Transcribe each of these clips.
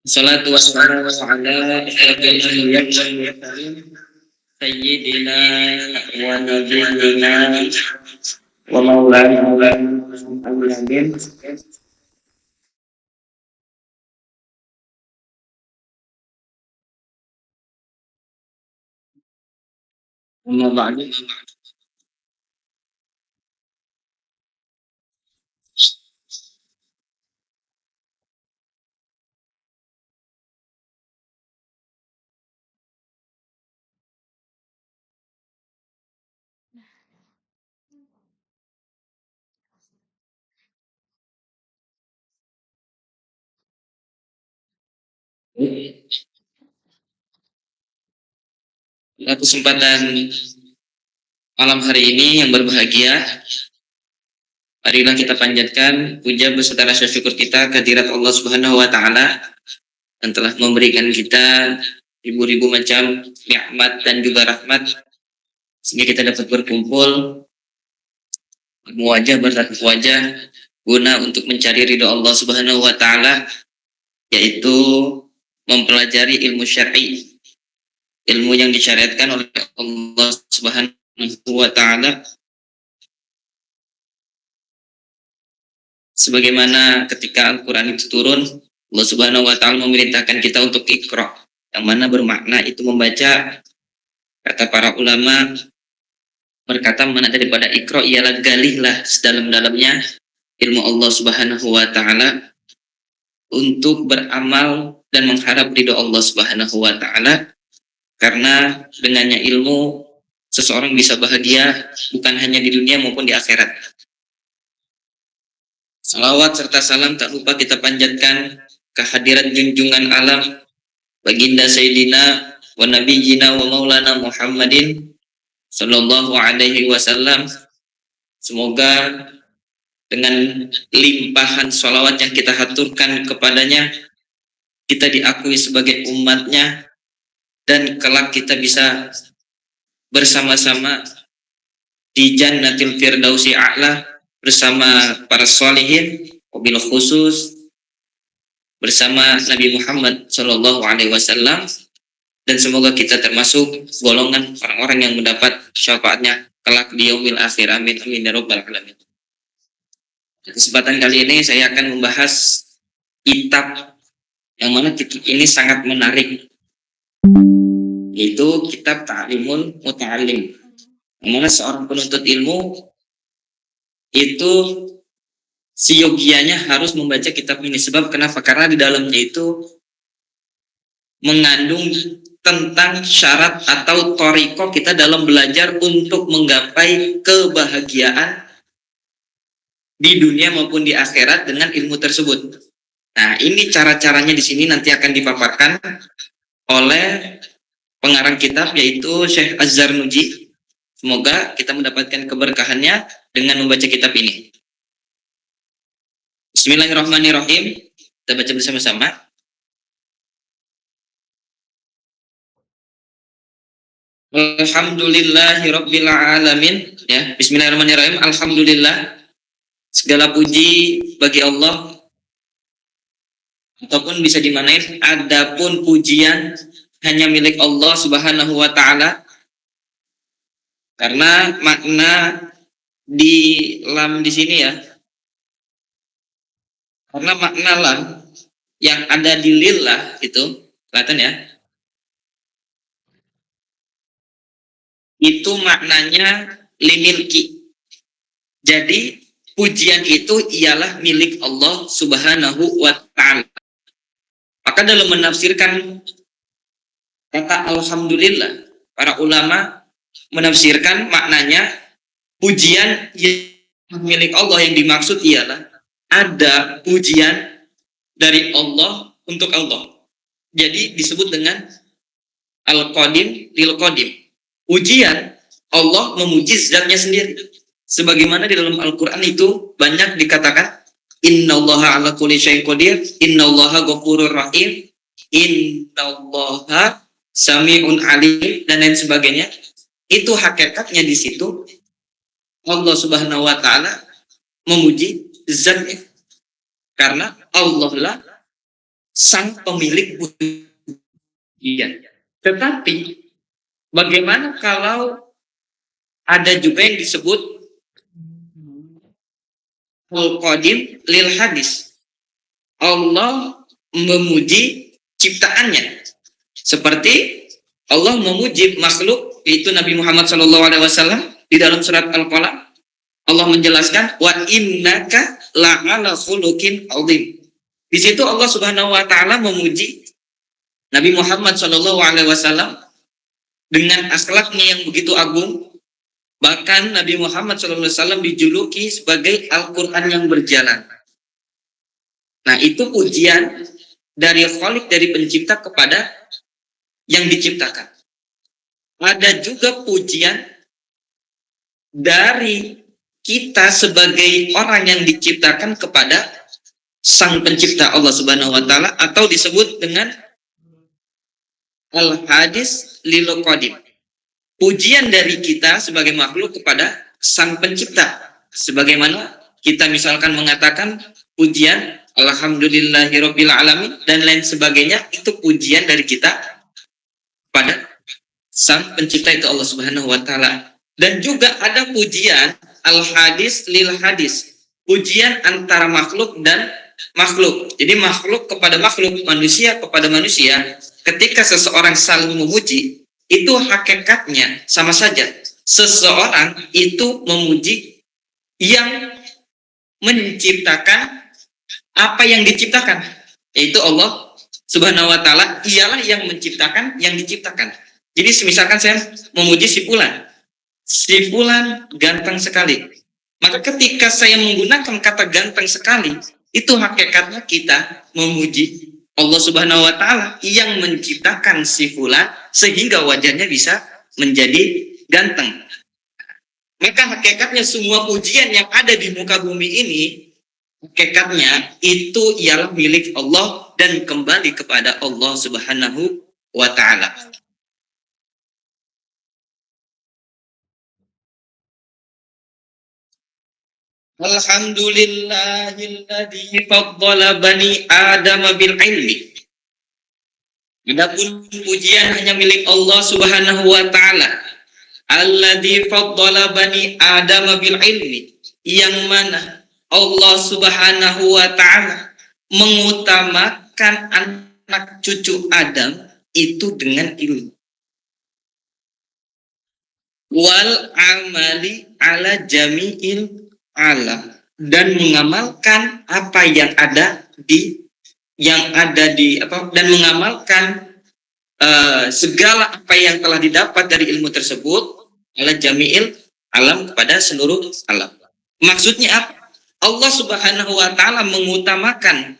Salatu wassalamu ala asyrafil anbiya'i wal mursalin sayyidina wa nabiyyina wa maulana Muhammadin amma ba'du. Pada kesempatan malam hari ini yang berbahagia, marilah kita panjatkan puja beserta rasa syukur kita kehadirat Allah Subhanahu wa taala yang telah memberikan kita ribu-ribu macam nikmat dan juga rahmat sehingga kita dapat berkumpul wajah bertatap wajah guna untuk mencari ridho Allah Subhanahu wa taala, yaitu mempelajari ilmu syar'i, ilmu yang disyariatkan oleh Allah Subhanahu wa taala, sebagaimana ketika Al-Qur'an itu turun, Allah Subhanahu wa taala memerintahkan kita untuk iqra, yang mana bermakna itu membaca. Kata para ulama berkata, mana daripada iqra ialah galihlah sedalam-dalamnya ilmu Allah Subhanahu wa taala untuk beramal dan mengharap ridho Allah Subhanahu wa taala, karena dengannya ilmu seseorang bisa bahagia bukan hanya di dunia maupun di akhirat. Salawat serta salam tak lupa kita panjatkan kehadiran junjungan alam baginda Sayyidina wa Nabiyyina wa Maulana Muhammadin sallallahu alaihi wasallam. Semoga dengan limpahan sholawat yang kita haturkan kepadanya, kita diakui sebagai umatnya, dan kelak kita bisa bersama-sama di Jannatil Firdausi A'la bersama para sholihin, wabil khusus bersama Nabi Muhammad sallallahu alaihi wasallam, dan semoga kita termasuk golongan orang-orang yang mendapat syafaatnya kelak di yaumil akhir. Amin amin ya rabbal alamin. Kesempatan kali ini saya akan membahas kitab yang mana kitab ini sangat menarik, yaitu kitab Ta'limul Muta'allim, yang mana seorang penuntut ilmu itu seyogianya harus membaca kitab ini. Sebab kenapa? Karena di dalamnya itu mengandung tentang syarat atau thariqah kita dalam belajar untuk menggapai kebahagiaan di dunia maupun di akhirat dengan ilmu tersebut. Nah, ini cara-caranya di sini nanti akan dipaparkan oleh pengarang kitab, yaitu Syekh Az-Zarnuji. Semoga kita mendapatkan keberkahannya dengan membaca kitab ini. Bismillahirrahmanirrahim. Kita baca bersama-sama. Alhamdulillahirabbil alamin. Ya, bismillahirrahmanirrahim. Alhamdulillah. Segala puji bagi Allah, ataupun bisa dimanain adapun pujian hanya milik Allah Subhanahu wa taala, karena makna di lam di sini ya, karena makna lam yang ada di lillah itu kelihatan ya, itu maknanya limilki. Jadi pujian itu ialah milik Allah Subhanahu wa ta'ala. Maka dalam menafsirkan kata alhamdulillah, para ulama menafsirkan maknanya pujian yang milik Allah, yang dimaksud ialah ada pujian dari Allah untuk Allah. Jadi disebut dengan al-qadim lil qadim. Pujian Allah memuji zatnya sendiri. Sebagaimana di dalam Al-Quran itu banyak dikatakan innallaha ala kulli syai'in qadir, innallaha ghafurur rahim, innallaha sami'un alim, dan lain sebagainya. Itu hakikatnya di situ Allah Subhanahu wa taala memuji zatnya, karena Allah lah sang pemilik pujian. Tetapi bagaimana kalau ada juga yang disebut al-qadim lil hadis? Allah memuji ciptaannya. Seperti Allah memuji makhluk, yaitu Nabi Muhammad SAW di dalam surat Al-Qalam. Allah menjelaskan, wa innaka la'ala khuluqin azim. Di situ Allah Subhanahu wa taala memuji Nabi Muhammad SAW dengan akhlaknya yang begitu agung. Bahkan Nabi Muhammad SAW dijuluki sebagai Al-Quran yang berjalan. Nah, itu pujian dari Khalik, dari pencipta kepada yang diciptakan. Ada juga pujian dari kita sebagai orang yang diciptakan kepada sang pencipta Allah Subhanahu wa taala, atau disebut dengan al-hadis lil qadim. Pujian dari kita sebagai makhluk kepada sang pencipta. Sebagaimana kita misalkan mengatakan pujian alhamdulillahirabbil alamin dan lain sebagainya, itu pujian dari kita pada sang pencipta, itu Allah Subhanahu wa taala. Dan juga ada pujian al-hadis lil hadis, pujian antara makhluk dan makhluk. Jadi makhluk kepada makhluk, manusia kepada manusia. Ketika seseorang saling memuji, itu hakikatnya sama saja. Seseorang itu memuji yang menciptakan apa yang diciptakan, yaitu Allah Subhanahu wa taala. Ialah yang menciptakan yang diciptakan. Jadi misalkan saya memuji si Fulan ganteng sekali. Maka ketika saya menggunakan kata ganteng sekali, itu hakikatnya kita memuji Allah Subhanahu wa taala yang menciptakan si Fulan sehingga wajahnya bisa menjadi ganteng. Maka hakikatnya semua pujian yang ada di muka bumi ini, hakikatnya itu ialah milik Allah dan kembali kepada Allah Subhanahu wa taala. Alhamdulillahilladzi faddala bani Adam bil ilmi. Adapun pujian hanya milik Allah Subhanahu wa taala. Alladzi faddala bani Adam bil ilmi, yang mana Allah Subhanahu wa taala mengutamakan anak cucu Adam itu dengan ilmu. Wal amali ala jami'il alam, dan mengamalkan apa yang ada di dan mengamalkan segala apa yang telah didapat dari ilmu tersebut ala jami'il alam, kepada seluruh alam. Maksudnya apa? Allah Subhanahu wa taala mengutamakan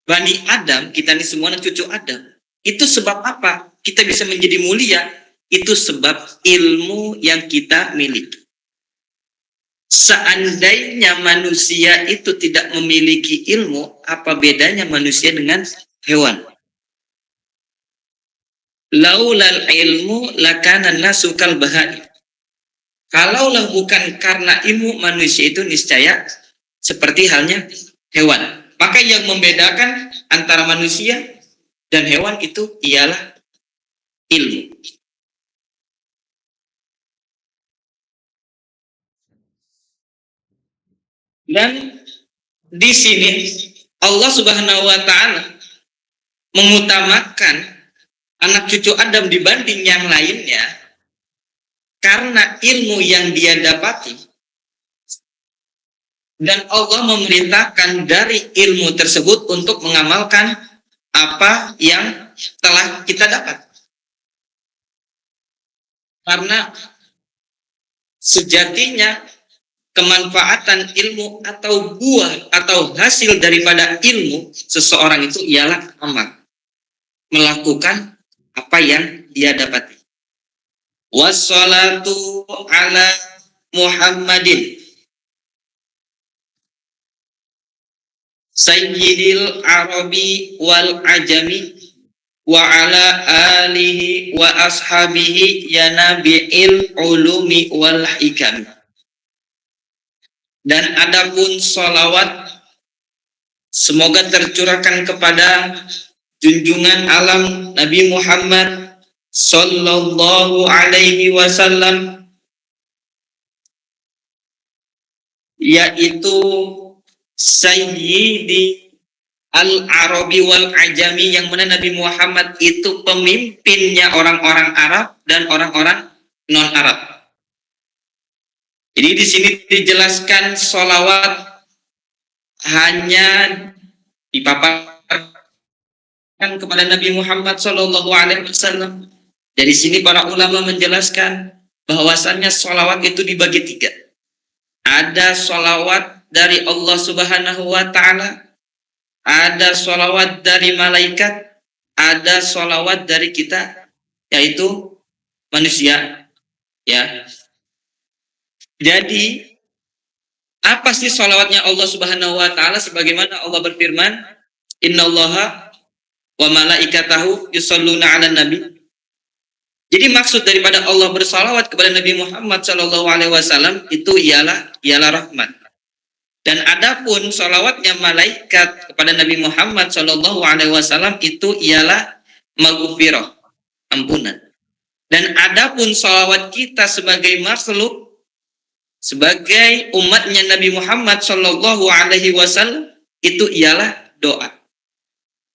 Bani Adam, kita ini semua cucu Adam. Itu sebab apa? Kita bisa menjadi mulia, itu sebab ilmu yang kita miliki. Seandainya manusia itu tidak memiliki ilmu, apa bedanya manusia dengan hewan? Laulal ilmu lakana nasu kal bahai. Kalaulah bukan karena ilmu, manusia itu niscaya seperti halnya hewan. Maka yang membedakan antara manusia dan hewan itu ialah ilmu. Dan di sini Allah Subhanahu wa taala mengutamakan anak cucu Adam dibanding yang lainnya karena ilmu yang dia dapati. Dan Allah memerintahkan dari ilmu tersebut untuk mengamalkan apa yang telah kita dapat. Karena sejatinya kemanfaatan ilmu atau buah atau hasil daripada ilmu seseorang itu ialah amal, melakukan apa yang dia dapati. Wassalatu ala Muhammadin Sayyidil Arabi wal Ajami wa ala alihi wa ashabihi ya nabi'il ulumi wal hikam. Dan adapun sholawat Semoga tercurahkan kepada junjungan alam Nabi Muhammad sallallahu alaihi wasallam, yaitu Sayyidi al-Arabi wal Ajami, yang mana Nabi Muhammad itu pemimpinnya orang-orang Arab dan orang-orang non-Arab. Jadi di sini dijelaskan sholawat hanya dipaparkan kepada Nabi Muhammad Shallallahu Alaihi Wasallam. Dari sini para ulama menjelaskan bahwasannya sholawat itu dibagi tiga. Ada sholawat dari Allah Subhanahu Wa Taala, ada sholawat dari malaikat, ada sholawat dari kita, yaitu manusia. Ya. Jadi apa sih sholawatnya Allah Subhanahu Wa Taala? Sebagaimana Allah berfirman, Innallaha wa malaikatahu yusholluna 'alan nabi. Jadi maksud daripada Allah bersalawat kepada Nabi Muhammad Shallallahu Alaihi Wasallam itu ialah rahmat. Dan adapun salawatnya malaikat kepada Nabi Muhammad Shallallahu Alaihi Wasallam itu ialah maghfirah, ampunan. Dan adapun salawat kita sebagai makhluk, sebagai umatnya Nabi Muhammad Shallallahu Alaihi Wasallam itu ialah doa.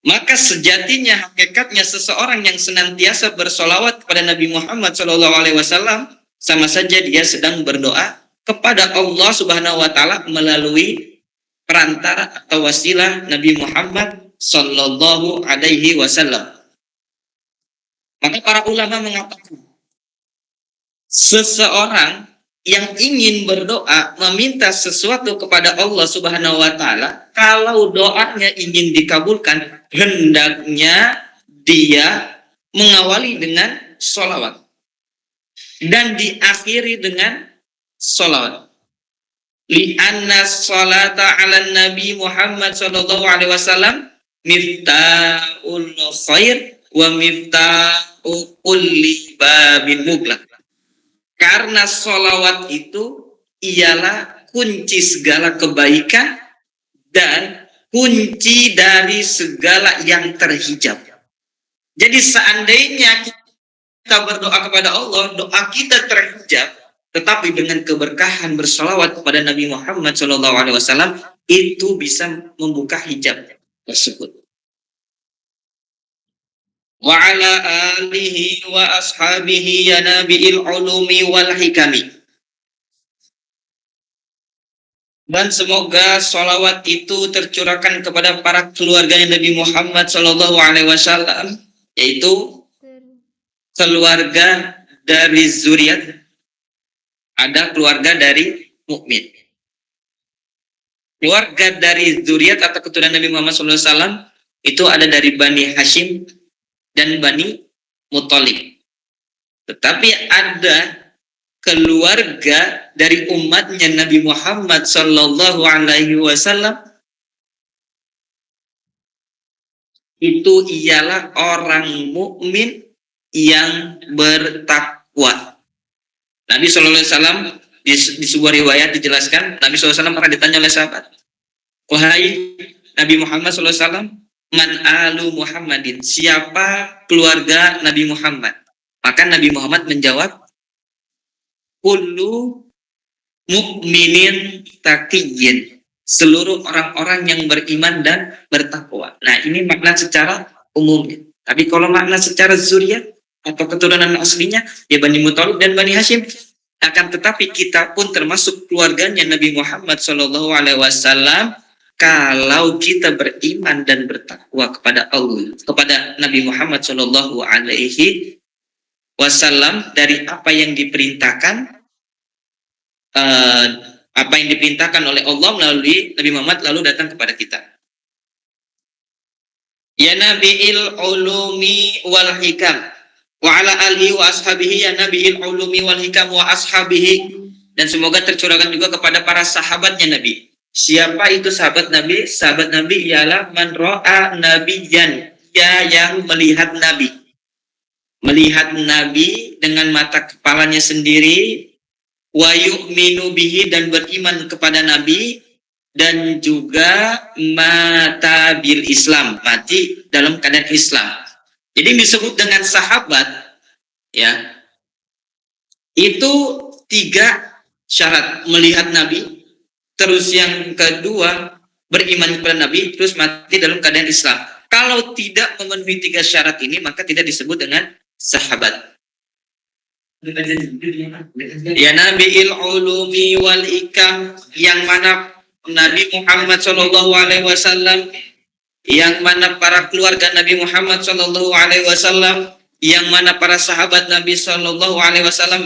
Maka sejatinya, hakikatnya seseorang yang senantiasa bersolawat kepada Nabi Muhammad Shallallahu Alaihi Wasallam sama saja dia sedang berdoa kepada Allah Subhanahu Wa Taala melalui perantara atau wasilah Nabi Muhammad Shallallahu Alaihi Wasallam. Maka para ulama mengatakan, seseorang yang ingin berdoa meminta sesuatu kepada Allah Subhanahu Wa Taala, kalau doanya ingin dikabulkan, hendaknya dia mengawali dengan sholawat dan diakhiri dengan sholawat. Li'anna sholata ala Nabi Muhammad Sallallahu Alaihi Wasallam miftahul khair wa miftahu kulli babin mughlaq. Karena sholawat itu ialah kunci segala kebaikan dan kunci dari segala yang terhijab. Jadi seandainya kita berdoa kepada Allah, doa kita terhijab, tetapi dengan keberkahan bersolawat kepada Nabi Muhammad SAW, itu bisa membuka hijab tersebut. Wa ala alihi wa ashabihi ya nabiil ulumi wal hikami. Dan semoga sholawat itu tercurahkan kepada para keluarga Nabi Muhammad SAW, yaitu keluarga dari zuriat, ada keluarga dari mukmin. Keluarga dari zuriat atau keturunan Nabi Muhammad SAW itu ada dari Bani Hashim dan Bani Muthalib. Tetapi ada keluarga dari umatnya Nabi Muhammad Sallallahu Alaihi Wasallam itu ialah orang mukmin yang bertakwa. Nabi Sallallahu Alaihi Wasallam di sebuah riwayat dijelaskan, Nabi Sallallahu Alaihi Wasallam pernah ditanya oleh sahabat, wahai Nabi Muhammad Sallallahu Alaihi Wasallam, man alu Muhammadin, siapa keluarga Nabi Muhammad? Maka Nabi Muhammad menjawab, kullu mu'minin taqiyyin, seluruh orang-orang yang beriman dan bertakwa. Nah, ini makna secara umumnya. Tapi kalau makna secara zuriyat atau keturunan aslinya, ya Bani Muthalib dan Bani Hashim. Akan tetapi kita pun termasuk keluarganya Nabi Muhammad SAW kalau kita beriman dan bertakwa kepada Allah, kepada Nabi Muhammad SAW dari apa yang diperintahkan, oleh Allah melalui Nabi Muhammad lalu datang kepada kita. Ya Nabiil ulumi wal hikam wa ala alihi wa ashabihi ya Nabiil ulumi wal hikam wa ashabihi, dan semoga tercurahkan juga kepada para sahabatnya Nabi. Siapa itu sahabat Nabi? Sahabat Nabi ialah man ra'a nabiyyan, dia yang melihat Nabi. Melihat Nabi dengan mata kepalanya sendiri, wa yu'minu bihi, dan beriman kepada Nabi, dan juga mata bil Islam, mati dalam keadaan Islam. Jadi disebut dengan sahabat, ya, itu 3 syarat: melihat Nabi, terus yang kedua beriman kepada Nabi, terus mati dalam keadaan Islam. Kalau tidak memenuhi 3 syarat ini, maka tidak disebut dengan sahabat. Ya Nabiil ulumi wal ikam, yang mana Nabi Muhammad SAW, yang mana para keluarga Nabi Muhammad SAW, yang mana para sahabat Nabi SAW,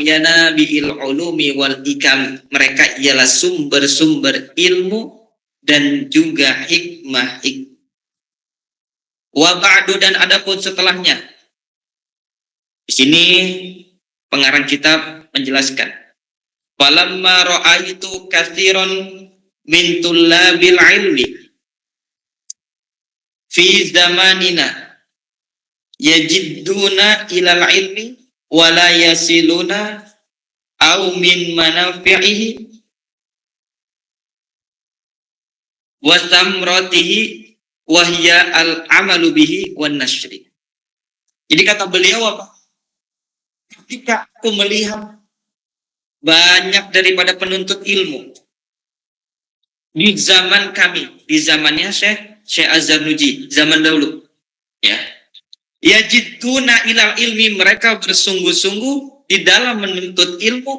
ya Nabiil ulumi wal ikam, mereka ialah sumber-sumber ilmu dan juga hikmah. Wa ba'du, dan adapun setelahnya. Di sini pengarang kitab menjelaskan, falamma ra'aitu katsiran min tullabil ilmi fi zamanina yajidduna ilal ilmi wa la yasiluna aw min manafi'ihi wa samratihi wa hiya al-amalu bihi wan nashri. Jadi kata beliau apa? Ketika aku melihat banyak daripada penuntut ilmu di zaman kami, di zamannya Syekh Az-Zarnuji, zaman dahulu, ya, yajiduna ilal ilmi, mereka bersungguh-sungguh di dalam menuntut ilmu,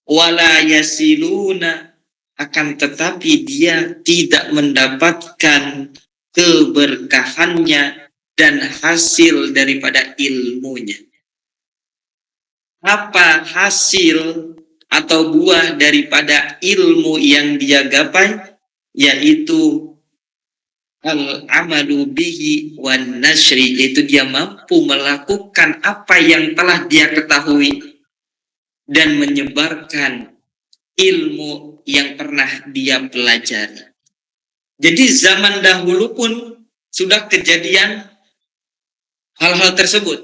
wala yasiluna, akan tetapi dia tidak mendapatkan keberkahannya dan hasil daripada ilmunya. Apa hasil atau buah daripada ilmu yang dia gapai? Yaitu al-amalu bihi wan nashri, yaitu dia mampu melakukan apa yang telah dia ketahui dan menyebarkan ilmu yang pernah dia pelajari. Jadi zaman dahulu pun sudah kejadian hal-hal tersebut.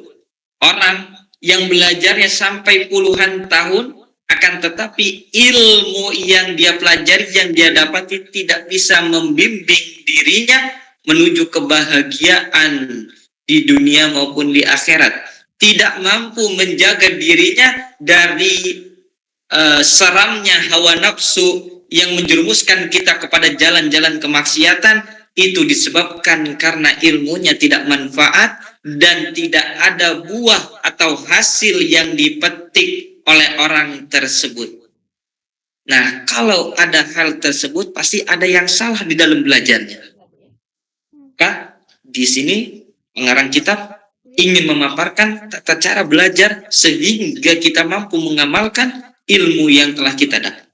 Orang yang belajarnya sampai puluhan tahun, akan tetapi ilmu yang dia pelajari, yang dia dapati tidak bisa membimbing dirinya menuju kebahagiaan di dunia maupun di akhirat. Tidak mampu menjaga dirinya dari seramnya hawa nafsu yang menjerumuskan kita kepada jalan-jalan kemaksiatan. Itu disebabkan karena ilmunya tidak manfaat dan tidak ada buah atau hasil yang dipetik oleh orang tersebut. Nah, kalau ada hal tersebut, pasti ada yang salah di dalam belajarnya. Maka di sini pengarang kitab ingin memaparkan tata cara belajar sehingga kita mampu mengamalkan ilmu yang telah kita dapat.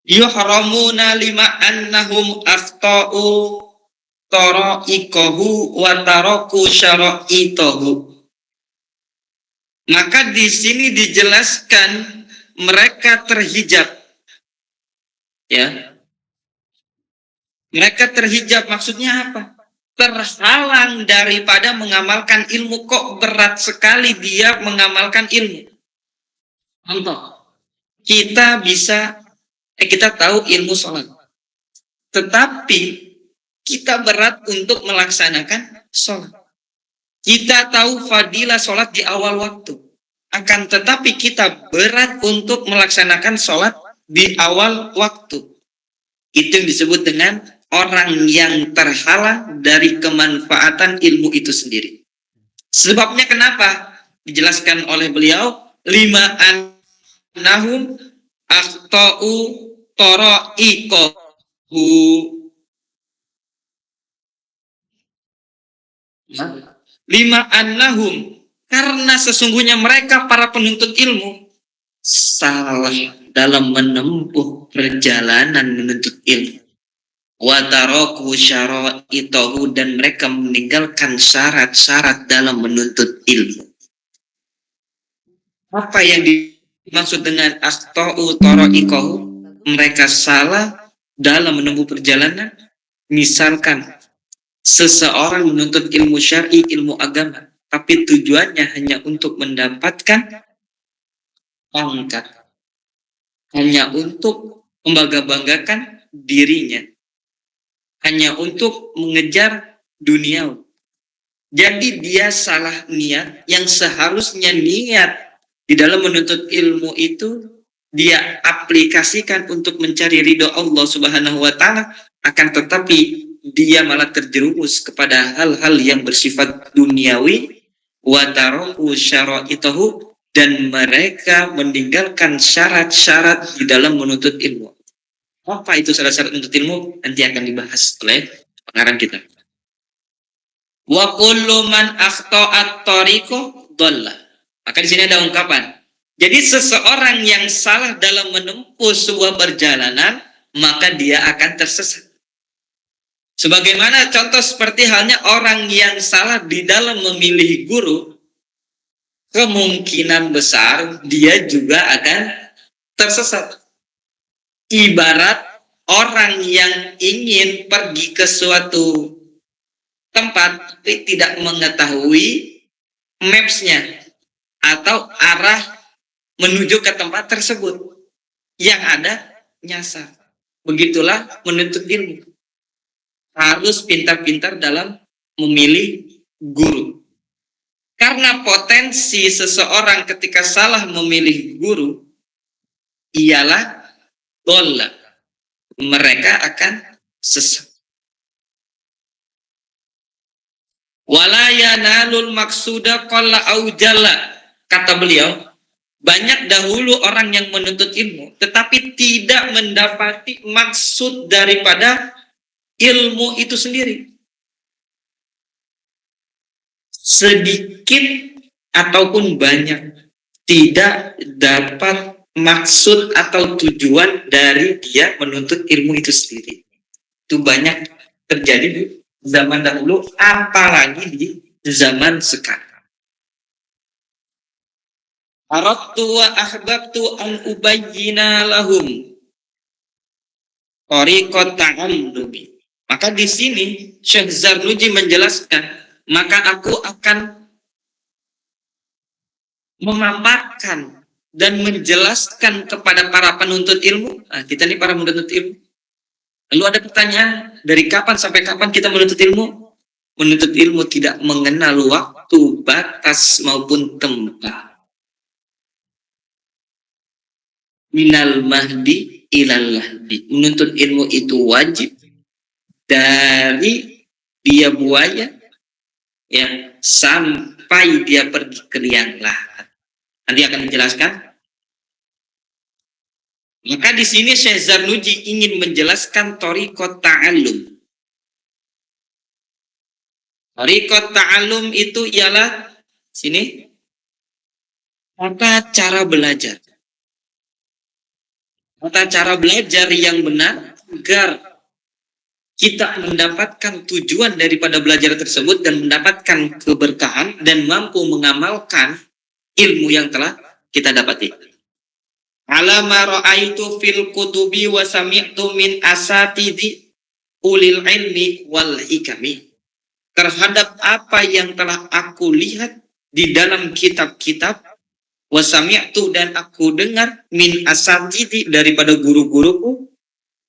Yuhramuna lima annahum akhta'u tara'iqahu wa taraku syara'itahu. Maka di sini dijelaskan mereka terhijab. Ya. Mereka terhijab maksudnya apa? Terhalang daripada mengamalkan ilmu. Kok berat sekali dia mengamalkan ilmu? Contoh, kita tahu ilmu sholat, tetapi kita berat untuk melaksanakan sholat. Kita tahu fadilah sholat di awal waktu, akan tetapi kita berat untuk melaksanakan sholat di awal waktu. Itu yang disebut dengan orang yang terhalang dari kemanfaatan ilmu itu sendiri. Sebabnya kenapa? Dijelaskan oleh beliau, lima annahum akhta'u tara'iqahu. Lima annahum, karena sesungguhnya mereka para penuntut ilmu salah dalam menempuh perjalanan menuntut ilmu. Wa taraku syara'itahu, dan mereka meninggalkan syarat-syarat dalam menuntut ilmu. Apa yang dimaksud dengan akhta'u tara'iqahu? Mereka salah dalam menempuh perjalanan. Misalkan seseorang menuntut ilmu syar'i, ilmu agama, tapi tujuannya hanya untuk mendapatkan pangkat, hanya untuk membangga-banggakan dirinya, hanya untuk mengejar dunia. Jadi dia salah niat, yang seharusnya niat di dalam menuntut ilmu itu dia aplikasikan untuk mencari ridho Allah Subhanahu wa taala, akan tetapi dia malah terjerumus kepada hal-hal yang bersifat duniawi, wa taraku syara'itahu, dan mereka meninggalkan syarat-syarat di dalam menuntut ilmu. Apa itu syarat-syarat menuntut ilmu? Nanti akan dibahas oleh pengarang kita. Wa kullu man akhta'at tariqah dhalla. Maka di sini ada ungkapan. Jadi seseorang yang salah dalam menempuh sebuah perjalanan, maka dia akan tersesat. Sebagaimana contoh seperti halnya orang yang salah di dalam memilih guru, kemungkinan besar dia juga akan tersesat. Ibarat orang yang ingin pergi ke suatu tempat tapi tidak mengetahui maps-nya atau arah menuju ke tempat tersebut, yang ada nyasar. Begitulah menuntut ilmu, harus pintar-pintar dalam memilih guru. Karena potensi seseorang ketika salah memilih guru ialah dolla, mereka akan sesat. Wala yanalul maksuda qalla au jalla. Kata beliau, banyak dahulu orang yang menuntut ilmu tetapi tidak mendapati maksud daripada ilmu itu sendiri. Sedikit ataupun banyak tidak dapat maksud atau tujuan dari dia menuntut ilmu itu sendiri. Itu banyak terjadi di zaman dahulu, apalagi di zaman sekarang. Aradtu wa ahbabtu an ubayyina lahum tariqat ta'allumi. Maka di sini Syekh Zarnuji menjelaskan, maka aku akan memaparkan dan menjelaskan kepada para penuntut ilmu. Nah, kita ini para penuntut ilmu. Lalu ada pertanyaan, dari kapan sampai kapan kita menuntut ilmu? Menuntut ilmu tidak mengenal waktu, batas maupun tempat. Minal mahdi ilal lahdi. Menuntut ilmu itu wajib dari dia buaya ya sampai dia pergi ke liang lahat. Nanti akan menjelaskan. Maka di sini Syekh Zarnuji ingin menjelaskan thariqat ta'allum. Thariqat ta'allum itu ialah sini tata cara belajar. Tata cara belajar yang benar agar kita mendapatkan tujuan daripada belajar tersebut dan mendapatkan keberkahan dan mampu mengamalkan ilmu yang telah kita dapati. Ala ma ra'aitu fil kutubi wa sami'tu min asatidi ulil ilmi wal hikami. Terhadap apa yang telah aku lihat di dalam kitab-kitab, wa sami'tu dan aku dengar min asatidi daripada guru-guruku,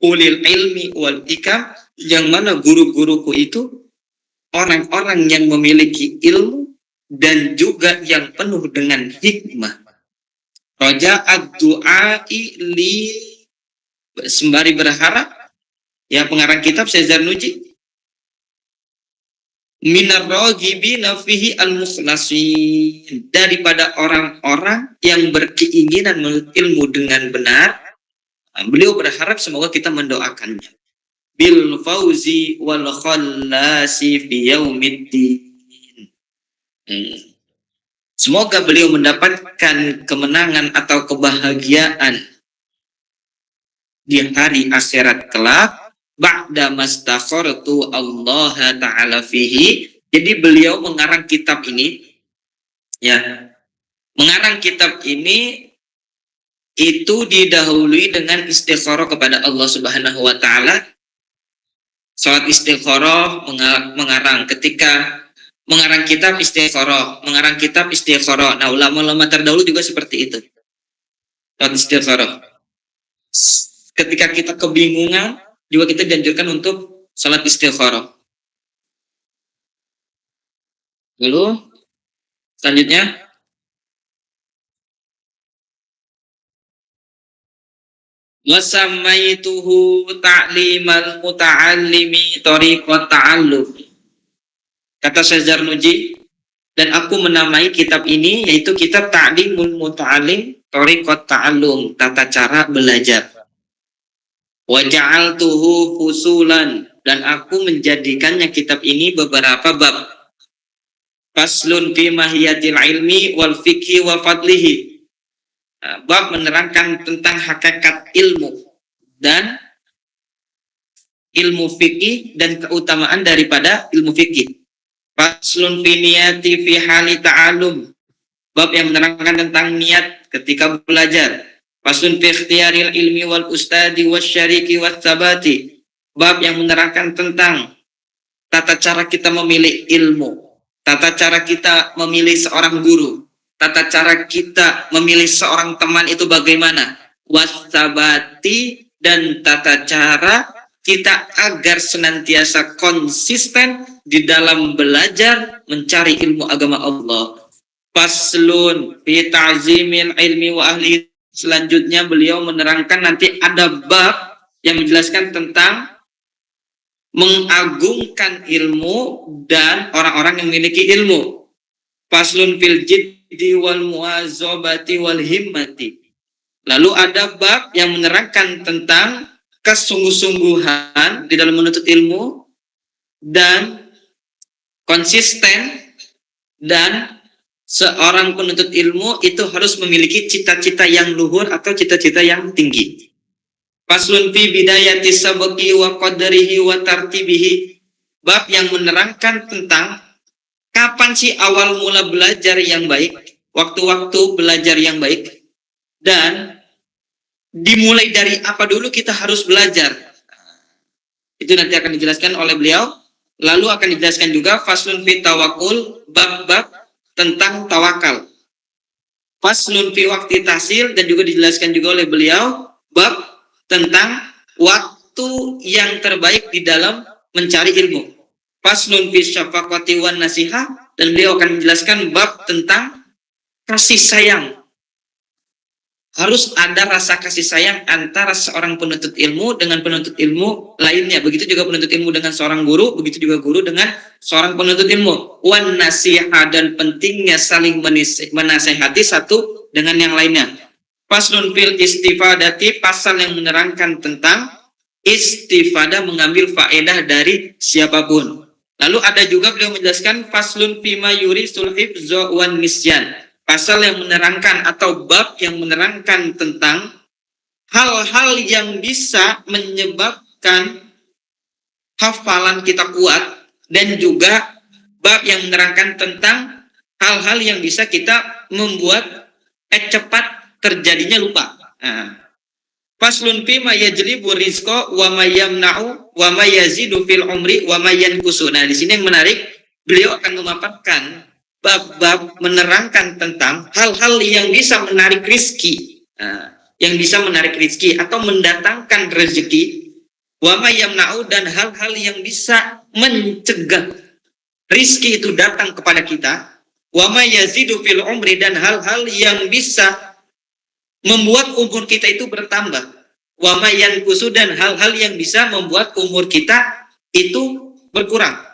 ulil ilmi wal hikam, yang mana guru-guruku itu orang-orang yang memiliki ilmu dan juga yang penuh dengan hikmah. Raja ad-du'ai li, sembari berharap, ya pengarang kitab Syekh Zarnuji, minar raghibina fihi al-mukhlasin, daripada orang-orang yang berkeinginan menuntut ilmu dengan benar. Beliau berharap semoga kita mendoakannya. Bil fauzi wal khallasi fi yaumiddin. Semoga beliau mendapatkan kemenangan atau kebahagiaan di hari akhirat kelak ba'da mastakhartu Allah Ta'ala fihi. Jadi beliau mengarang kitab ini, ya, mengarang kitab ini itu didahului dengan istikharah kepada Allah Subhanahu wa Ta'ala. Salat istikharah mengarang, ketika mengarang kitab istikharah, mengarang kitab istikharah. Nah, ulama-ulama terdahulu juga seperti itu. Salat istikharah. Ketika kita kebingungan, juga kita dianjurkan untuk salat istikharah. Lalu selanjutnya, wasamaituhu ta'limal muta'allimi tariqat ta'allum. Kata Syekh Zarnuji, dan aku menamai kitab ini yaitu kitab Ta'limul Muta'allim Tariqat Ta'allum, tata cara belajar. Wa ja'altuhu fusulan, dan aku menjadikannya kitab ini beberapa bab. Faslun fi mahiyatil ilmi wal fikhi wa fadlihi. Bab menerangkan tentang hakikat ilmu dan ilmu fikih dan keutamaan daripada ilmu fikih. Faslun fi niyati fi hali ta'alum. Bab yang menerangkan tentang niat ketika belajar. Faslun fi ikhtiyaril ilmi wal ustadi wasyariki watsabati. Bab yang menerangkan tentang tata cara kita memilih ilmu, tata cara kita memilih seorang guru, tata cara kita memilih seorang teman itu bagaimana, watsabati, dan tata cara kita agar senantiasa konsisten di dalam belajar mencari ilmu agama Allah. Faslun fi ta'zimil ilmi wa ahli. Selanjutnya beliau menerangkan nanti ada bab yang menjelaskan tentang mengagungkan ilmu dan orang-orang yang memiliki ilmu. Faslun fil jiddi wal muwazabati wal himmati. Lalu ada bab yang menerangkan tentang kesungguh-sungguhan di dalam menuntut ilmu dan konsisten, dan seorang penuntut ilmu itu harus memiliki cita-cita yang luhur atau cita-cita yang tinggi. Faslun fi bidayati sabqi wa qadrihi wa tartibihi. Bab yang menerangkan tentang kapan sih awal mula belajar yang baik, waktu-waktu belajar yang baik, dan dimulai dari apa dulu kita harus belajar. Itu nanti akan dijelaskan oleh beliau. Lalu akan dijelaskan juga faslun fi tawakul, bab-bab tentang tawakal. Faslun fi waqti tahsil, dan juga dijelaskan juga oleh beliau bab tentang waktu yang terbaik di dalam mencari ilmu. Faslun fi syafaqati wan nasihah, dan beliau akan menjelaskan bab tentang kasih sayang. Harus ada rasa kasih sayang antara seorang penuntut ilmu dengan penuntut ilmu lainnya. Begitu juga penuntut ilmu dengan seorang guru, begitu juga guru dengan seorang penuntut ilmu. Wan nasihah, dan pentingnya saling menasehati satu dengan yang lainnya. Faslun fil istifadati, pasal yang menerangkan tentang istifadah, mengambil faedah dari siapapun. Lalu ada juga beliau menjelaskan faslun fima yuri sulhib wan nisyan. Pasal yang menerangkan atau bab yang menerangkan tentang hal-hal yang bisa menyebabkan hafalan kita kuat, dan juga bab yang menerangkan tentang hal-hal yang bisa kita membuat cepat terjadinya lupa. Faslun fi ma yajlibu rizqa wa ma yamna'u wa ma yazidu fil umri wa ma yanqusu. Nah, di sini yang menarik, beliau akan memaparkan bab-bab menerangkan tentang hal-hal yang bisa menarik rizki, yang bisa menarik rizki atau mendatangkan rezeki, wa ma yamna'u, dan hal-hal yang bisa mencegah rizki itu datang kepada kita, wa ma yazidu fil umri, dan hal-hal yang bisa membuat umur kita itu bertambah, wa ma yanqusu, dan hal-hal yang bisa membuat umur kita itu berkurang.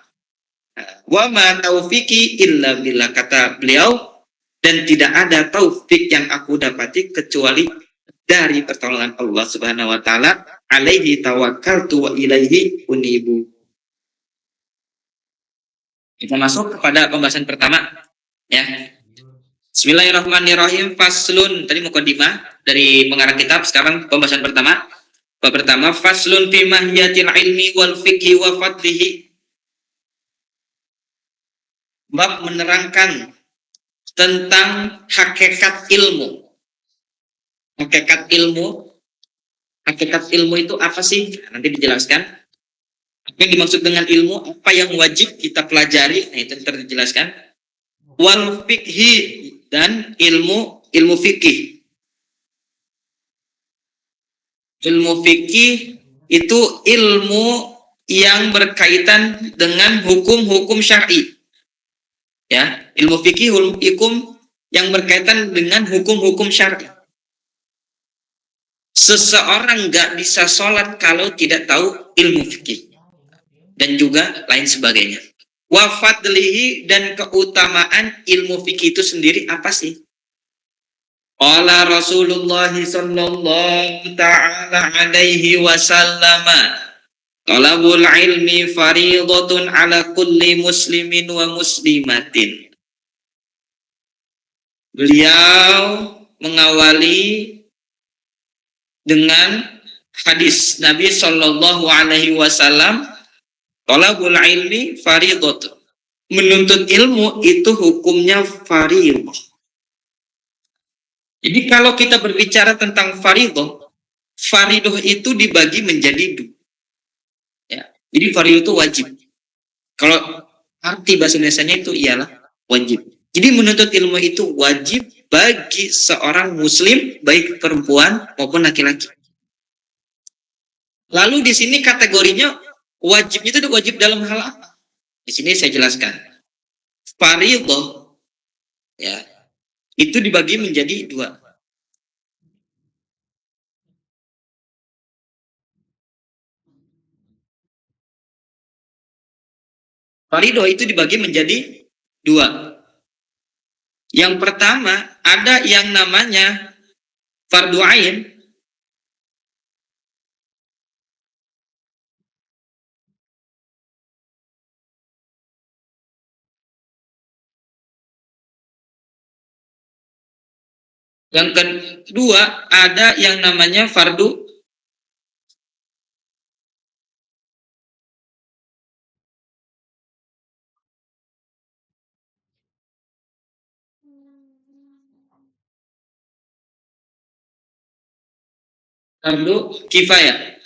Wa ma taufiki illa billah, kata beliau, dan tidak ada taufik yang aku dapati kecuali dari pertolongan Allah Subhanahu wa taala. Alaihi tawakkaltu wa ilaihi unibu. Kita masuk kepada pembahasan pertama, ya. Bismillahirrahmanirrahim. Faslun, tadi mukadimah dari pengarang kitab, sekarang pembahasan pertama. Bab pertama, faslun fi mahiyatil ilmi wal fikhi wa fadlihi. Bab menerangkan tentang hakikat ilmu. Hakikat ilmu itu apa sih? Nanti dijelaskan. Apa yang dimaksud dengan ilmu? Apa yang wajib kita pelajari? Nah, itu dijelaskan. Wal fikhi, dan ilmu fikih. Ilmu fikih itu ilmu yang berkaitan dengan hukum-hukum syar'i. Ya, ilmu fikih hukum yang berkaitan dengan hukum-hukum syar'i. Seseorang nggak bisa sholat kalau tidak tahu ilmu fikih dan juga lain sebagainya. Wafadlihi dan keutamaan ilmu fikih itu sendiri apa sih? Qala Rasulullah sallallahu ta'ala alaihi wasallam, talabul ilmi fariidatun ala kulli muslimin wa muslimatin. Beliau mengawali dengan hadis Nabi sallallahu alaihi wasallam, talabul ilmi fariidatun. Menuntut ilmu itu hukumnya fariidah. Jadi kalau kita berbicara tentang fariidah itu dibagi menjadi dua. Ya. Jadi fariidah itu wajib. Kalau arti bahasa Indonesianya itu ialah wajib. Jadi menuntut ilmu itu wajib bagi seorang muslim, baik perempuan maupun laki-laki. Lalu di sini kategorinya wajibnya itu wajib dalam hal apa? Di sini saya jelaskan. Fariidah ya, itu dibagi menjadi dua. Fariidah itu dibagi menjadi dua. Yang pertama, ada yang namanya fardu ain. Yang kedua, ada yang namanya fardu kifayah.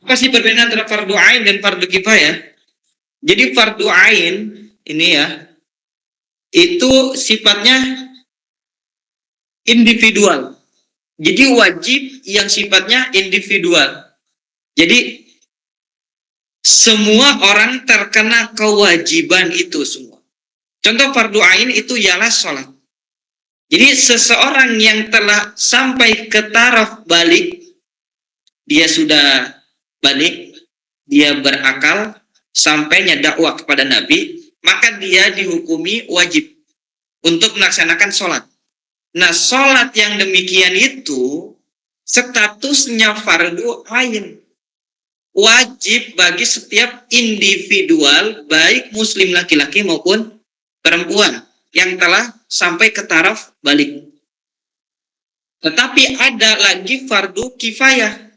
Apa sih perbedaan antara fardu ain dan fardu kifayah? Jadi fardu ain ini ya, itu sifatnya individual. Jadi wajib yang sifatnya individual. Jadi semua orang terkena kewajiban itu semua. Contoh fardu ain itu ialah sholat. Jadi seseorang yang telah sampai ke taraf balik, dia sudah balik, dia berakal, sampainya dakwah kepada Nabi, maka dia dihukumi wajib untuk melaksanakan sholat. Nah, sholat yang demikian itu statusnya fardu ain, wajib bagi setiap individual, baik muslim laki-laki maupun perempuan yang telah sampai ke taraf balik. Tetapi ada lagi fardu kifayah.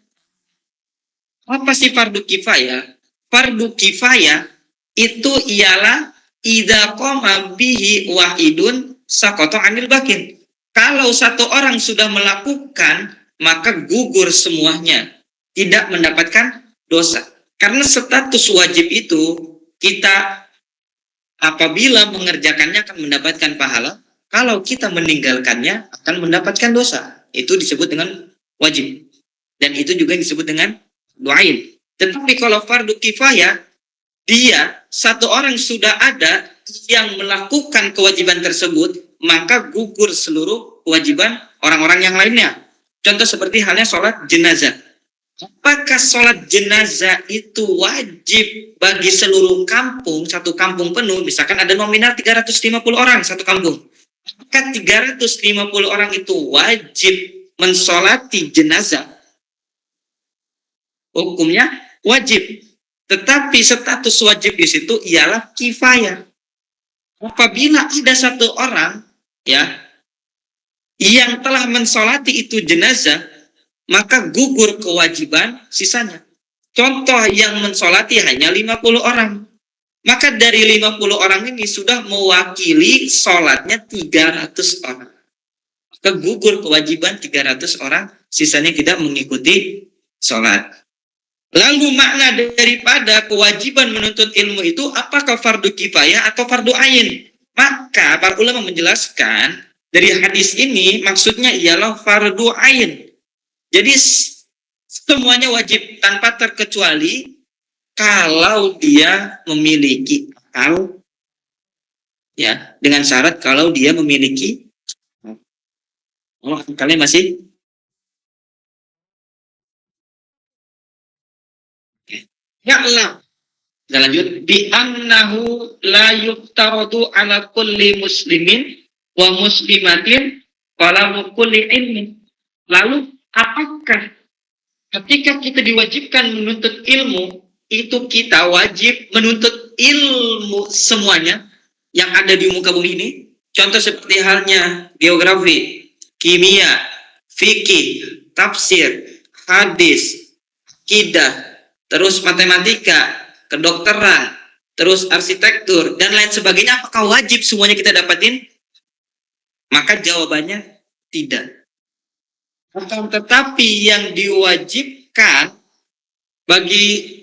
Apa sih fardu kifayah? Fardu kifayah itu ialah idza qama bihi wahidun saqata 'anil bakin. Kalau satu orang sudah melakukan, maka gugur semuanya, tidak mendapatkan dosa. Karena status wajib itu kita apabila mengerjakannya akan mendapatkan pahala, kalau kita meninggalkannya akan mendapatkan dosa. Itu disebut dengan wajib. Dan itu juga disebut dengan du'ain. Tetapi kalau fardu kifayah, dia satu orang sudah ada yang melakukan kewajiban tersebut, maka gugur seluruh kewajiban orang-orang yang lainnya. Contoh seperti halnya sholat jenazah. Apakah sholat jenazah itu wajib bagi seluruh kampung, satu kampung penuh, misalkan ada nominal 350 orang satu kampung. Apakah 350 orang itu wajib mensolati jenazah? Hukumnya wajib. Tetapi status wajib di situ ialah kifayah. Apabila ada satu orang ya yang telah mensolati itu jenazah, maka gugur kewajiban sisanya. Contoh yang mensolati hanya 50 orang. Maka dari 50 orang ini sudah mewakili sholatnya 300 orang. kegugur kewajiban 300 orang, sisanya tidak mengikuti sholat. Lalu makna daripada kewajiban menuntut ilmu itu apakah fardu kifayah atau fardu ain? Maka para ulama menjelaskan dari hadis ini maksudnya ialah fardu ain. Jadi semuanya wajib tanpa terkecuali kalau dia memiliki akal, ya, dengan syarat kalau dia memiliki akalnya masih. Ya'lam. Kita lanjut. Bi annahu la yuftaradu ala kulli muslimin wa muslimatin wala kulli ilmin. Lalu apakah ketika kita diwajibkan menuntut ilmu, itu kita wajib menuntut ilmu semuanya yang ada di muka bumi ini? Contoh seperti halnya geografi, kimia, fikih, tafsir, hadis, akidah, terus matematika, kedokteran, terus arsitektur, dan lain sebagainya. Apakah wajib semuanya kita dapatin? Maka jawabannya tidak. Akan tetapi yang diwajibkan bagi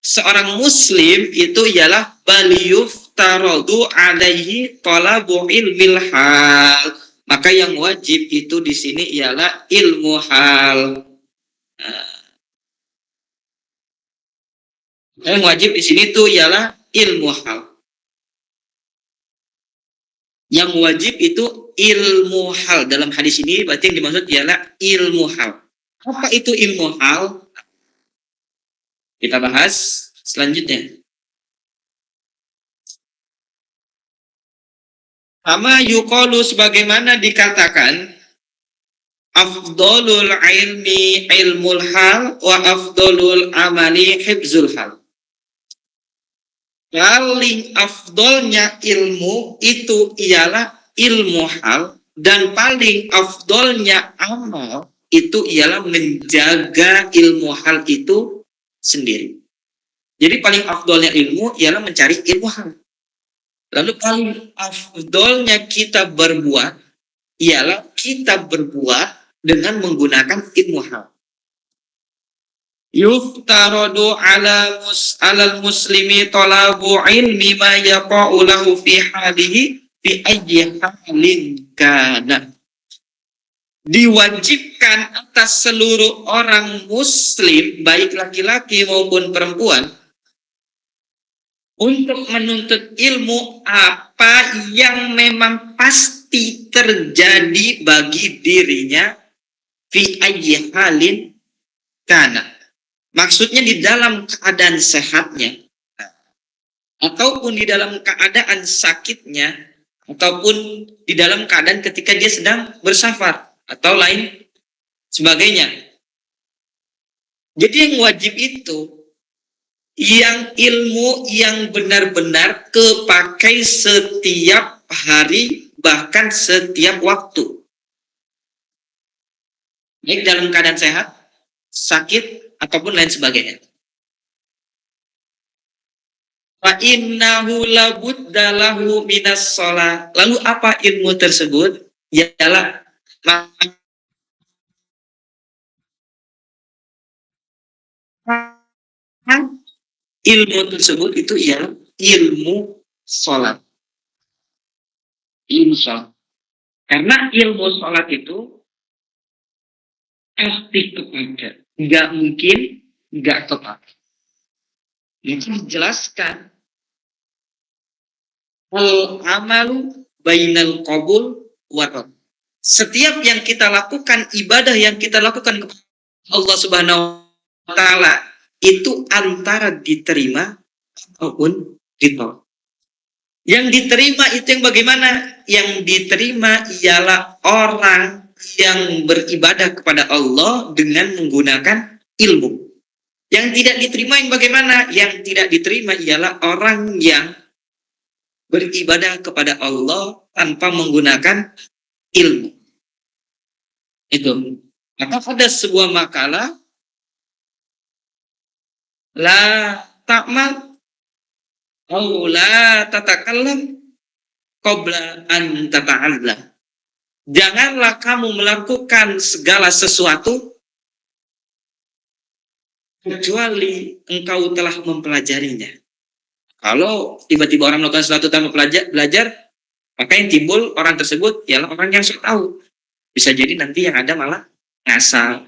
seorang muslim itu ialah bal yuftaradu alaihi talabu ilmil hal. Maka yang wajib itu di sini ialah ilmu hal. Yang wajib di sini tuh ialah ilmu hal. Yang wajib itu ilmu hal. Dalam hadis ini berarti yang dimaksud ialah ilmu hal. Apa itu ilmu hal? Kita bahas selanjutnya. Sama yuqalu sebagaimana dikatakan afdolul ilmi ilmul hal wa afdolul amali hifzul hal. Paling afdolnya ilmu itu ialah ilmu hal, dan paling afdolnya amal itu ialah menjaga ilmu hal itu sendiri. Jadi paling afdolnya ilmu ialah mencari ilmu hal. Lalu paling afdolnya kita berbuat ialah kita berbuat dengan menggunakan ilmu hal. Yuftaradu alal muslimi talabu ilmi ma yaqa'u lahu fi halihi fi ayyi halin kana. Diwajibkan atas seluruh orang muslim, baik laki-laki maupun perempuan, untuk menuntut ilmu apa yang memang pasti terjadi bagi dirinya fi ayyi halin kana. Maksudnya di dalam keadaan sehatnya, ataupun di dalam keadaan sakitnya, ataupun di dalam keadaan ketika dia sedang bersafar, atau lain sebagainya. Jadi yang wajib itu, yang ilmu yang benar-benar kepakai setiap hari, bahkan setiap waktu. Baik dalam keadaan sehat, sakit, ataupun lain sebagainya. Fa innahu labudda lahu minas shalah. Lalu apa ilmu tersebut? Ialah ilmu tersebut itu ialah ilmu sholat. Ilmu sholat. Karena ilmu sholat itu pasti kepada. Nggak mungkin nggak tepat. Itu dijelaskan. Al-amalu bainal qabul warad. Setiap yang kita lakukan, ibadah yang kita lakukan kepada Allah Subhanahu wa Ta'ala, itu antara diterima ataupun ditolak. Yang diterima itu yang bagaimana? Yang diterima ialah orang yang beribadah kepada Allah dengan menggunakan ilmu. Yang tidak diterima yang bagaimana? Yang tidak diterima ialah orang yang beribadah kepada Allah tanpa menggunakan ilmu. Itu. Maka ada sebuah makalah, la ta'mal atau la tatakallam qabla an tata'allam. Janganlah kamu melakukan segala sesuatu kecuali engkau telah mempelajarinya. Kalau tiba-tiba orang melakukan sesuatu tanpa belajar, maka yang timbul orang tersebut ialah orang yang sok tahu. Bisa jadi nanti yang ada malah ngasal.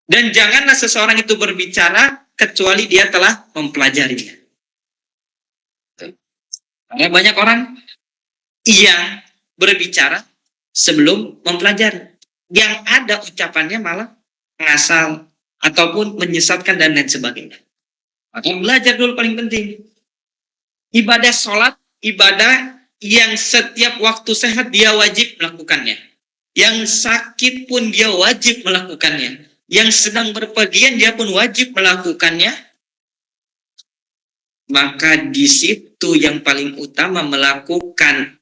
Dan janganlah seseorang itu berbicara kecuali dia telah mempelajarinya. Karena banyak orang yang berbicara sebelum mempelajari. Yang ada ucapannya malah ngasal ataupun menyesatkan dan lain sebagainya. Maka belajar dulu paling penting. Ibadah sholat, ibadah yang setiap waktu sehat dia wajib melakukannya. Yang sakit pun dia wajib melakukannya. Yang sedang berpergian dia pun wajib melakukannya. Maka di situ yang paling utama melakukan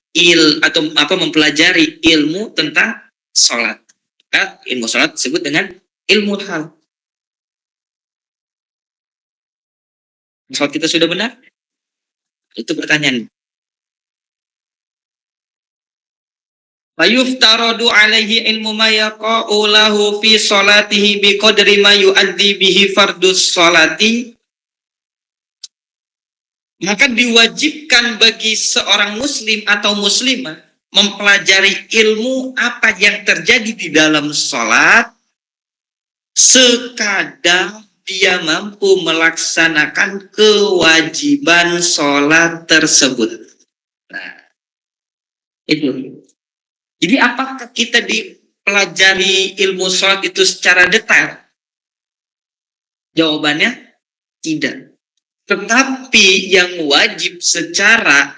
mempelajari ilmu tentang sholat. Nah, ilmu sholat disebut dengan ilmu hal. Sholat kita sudah benar? Itu pertanyaan. Fayuftaradu alaihi ilmu ma yaqa'u lahu fi sholatihi biqadri ma yu'addi bihi fardus sholati. Maka diwajibkan bagi seorang muslim atau muslimah mempelajari ilmu apa yang terjadi di dalam sholat sekadar dia mampu melaksanakan kewajiban sholat tersebut. Nah, itu. Jadi apakah kita dipelajari ilmu sholat itu secara detail? Jawabannya tidak. Tetapi yang wajib secara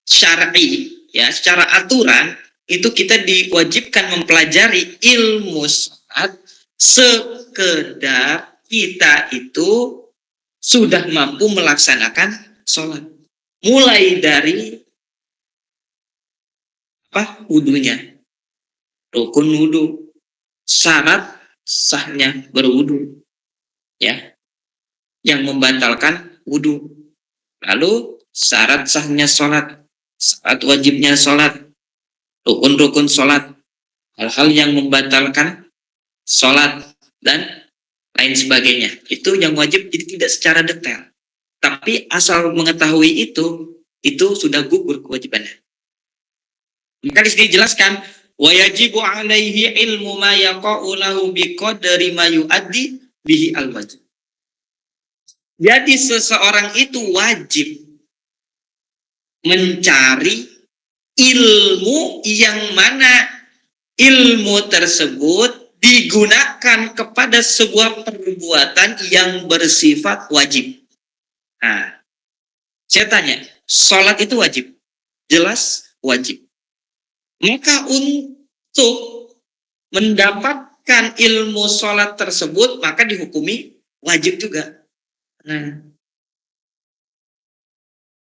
syar'i, ya, secara aturan, itu kita diwajibkan mempelajari ilmu sholat sekedar kita itu sudah mampu melaksanakan sholat. Mulai dari wudunya, rukun wudu, syarat sahnya berwudu, ya, yang membatalkan wudu, lalu syarat sahnya sholat, syarat wajibnya sholat, rukun-rukun sholat, hal-hal yang membatalkan sholat dan lain sebagainya. Itu yang wajib, jadi tidak secara detail. Tapi asal mengetahui itu sudah gugur kewajibannya. Maka di sini dijelaskan wa yajibu alaihi ilmu ma yaqa'u lahu biqadri ma yu'addi bihi al-wajib. Jadi seseorang itu wajib mencari ilmu yang mana ilmu tersebut digunakan kepada sebuah perbuatan yang bersifat wajib. Nah, saya tanya, sholat itu wajib? Jelas wajib. Maka untuk mendapatkan ilmu sholat tersebut, maka dihukumi wajib juga. Nah,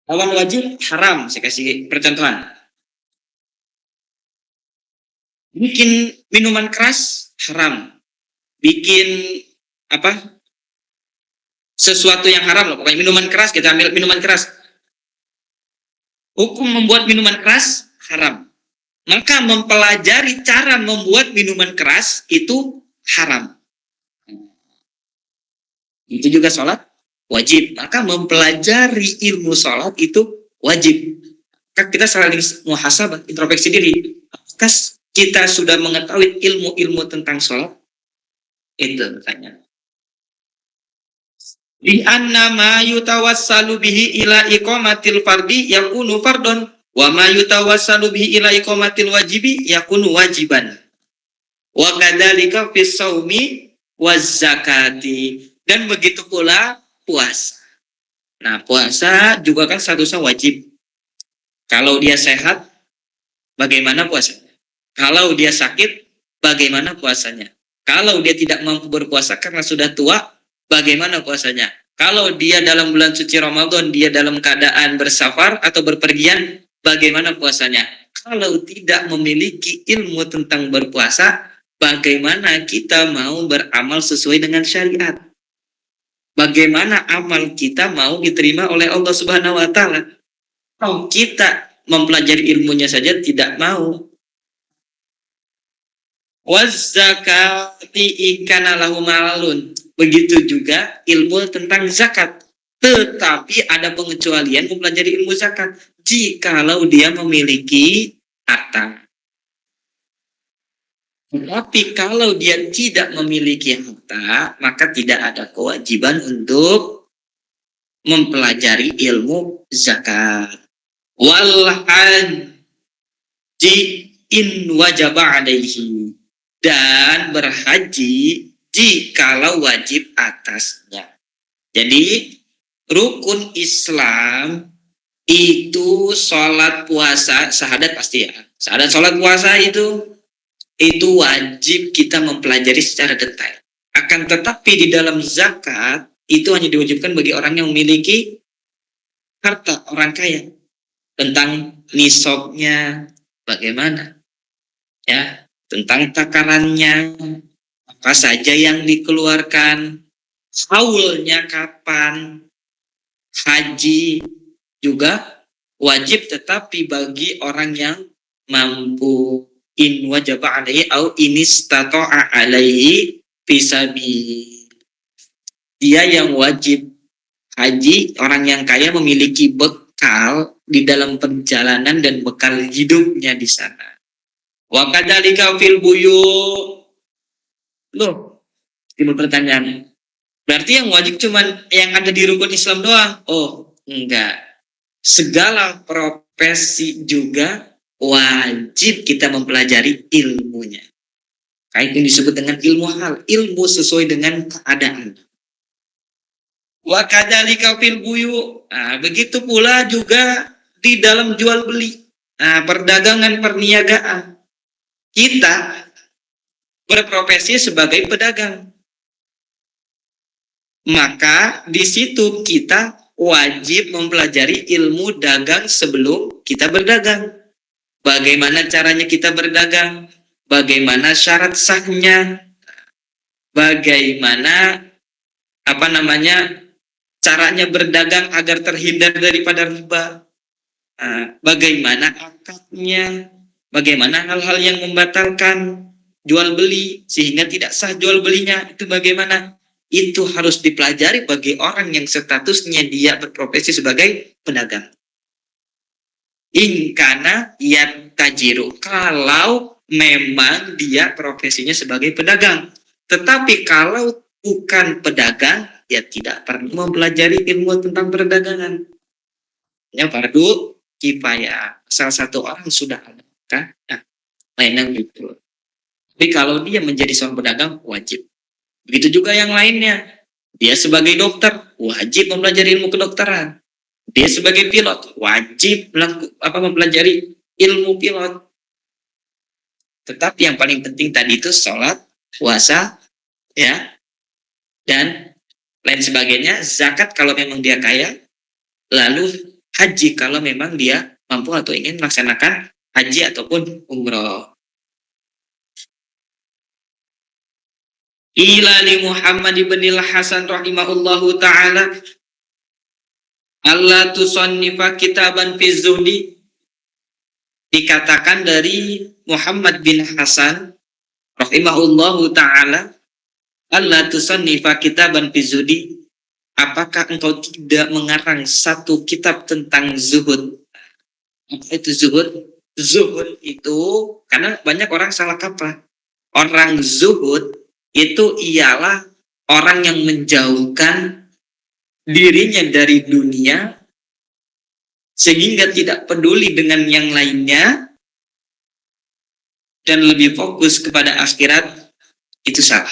lawan wajib haram, saya kasih percontohan. Bikin minuman keras haram. Bikin sesuatu yang haram loh, pokoknya minuman keras, kita ambil minuman keras. Hukum membuat minuman keras haram. Maka mempelajari cara membuat minuman keras itu haram. Itu juga sholat wajib. Maka mempelajari ilmu sholat itu wajib. Maka kita saling muhasabah, introspeksi diri. Apakah kita sudah mengetahui ilmu-ilmu tentang sholat? Itu pertanyaan. Di anna ma yutawassalu bihi ila iqamatil fardi yakunu fardon. Wa ma yutawassalu bihi ila iqamatil wajibi yakunu wajiban. Wa kadzalika fis shaumi waz zakati. Dan begitu pula puasa. Nah, puasa juga kan statusnya wajib. Kalau dia sehat, bagaimana puasanya? Kalau dia sakit, bagaimana puasanya? Kalau dia tidak mampu berpuasa karena sudah tua, bagaimana puasanya? Kalau dia dalam bulan suci Ramadan, dia dalam keadaan bersafar atau berpergian, bagaimana puasanya? Kalau tidak memiliki ilmu tentang berpuasa, bagaimana kita mau beramal sesuai dengan syariat? Bagaimana amal kita mau diterima oleh Allah Subhanahu wa Ta'ala? Kalau kita mempelajari ilmunya saja tidak mau, Wazzakati ikana lahu malun. Begitu juga ilmu tentang zakat. Tetapi ada pengecualian mempelajari ilmu zakat jikalau dia memiliki harta. Tetapi kalau dia tidak memiliki harta, maka tidak ada kewajiban untuk mempelajari ilmu zakat. Wal haji in wajaba alaihi, dan berhaji jikalau wajib atasnya. Jadi rukun Islam itu sholat puasa, syahadat pasti ya. Syahadat sholat puasa itu wajib kita mempelajari secara detail. Akan tetapi di dalam zakat itu hanya diwajibkan bagi orang yang memiliki harta, orang kaya. Tentang nisabnya bagaimana, ya, tentang takarannya, apa saja yang dikeluarkan, haulnya kapan, haji juga wajib tetapi bagi orang yang mampu. In wajaba alaihi au inistata'a alaihi fisabil. Dia yang wajib haji, orang yang kaya memiliki bekal di dalam perjalanan dan bekal hidupnya di sana. Wa kadzalika fil buyu. Loh, timbul pertanyaan. Berarti yang wajib cuman yang ada di rukun Islam doang? Oh, enggak. Segala profesi juga wajib kita mempelajari ilmunya. Kayak yang disebut dengan ilmu hal, ilmu sesuai dengan keadaan. Wa kadzalika fil buyu. Nah, begitu pula juga di dalam jual beli. Nah, perdagangan perniagaan. Kita berprofesi sebagai pedagang. Maka di situ kita wajib mempelajari ilmu dagang sebelum kita berdagang. Bagaimana caranya kita berdagang? Bagaimana syarat sahnya? Bagaimana caranya berdagang agar terhindar daripada riba? Bagaimana akadnya? Bagaimana hal-hal yang membatalkan jual beli sehingga tidak sah jual belinya? Itu bagaimana? Itu harus dipelajari bagi orang yang statusnya dia berprofesi sebagai pedagang. Ingkana yattajiru, kalau memang dia profesinya sebagai pedagang. Tetapi kalau bukan pedagang, ya tidak perlu mempelajari ilmu tentang perdagangan. Ya fardu kifayah. Salah satu orang sudah ada, kan? Nah, lainnya gitu. Tapi kalau dia menjadi seorang pedagang, wajib. Begitu juga yang lainnya. Dia sebagai dokter, wajib mempelajari ilmu kedokteran. Dia sebagai pilot, wajib mempelajari ilmu pilot. Tetapi yang paling penting tadi itu sholat, puasa, ya, dan lain sebagainya. Zakat kalau memang dia kaya, lalu haji kalau memang dia mampu atau ingin melaksanakan haji ataupun umroh. Ila li Muhammad ibn al-Hasan rahimahullahu ta'ala Allah tusannifa kitaban fi zuhdi. Dikatakan dari Muhammad bin Hasan rahimahullahu ta'ala, Allah tusannifa kitaban fi zuhdi. Apakah engkau tidak mengarang satu kitab tentang zuhud? Apa itu zuhud? Zuhud itu, karena banyak orang salah kaprah. Orang zuhud itu ialah orang yang menjauhkan dirinya dari dunia sehingga tidak peduli dengan yang lainnya dan lebih fokus kepada akhirat. Itu salah,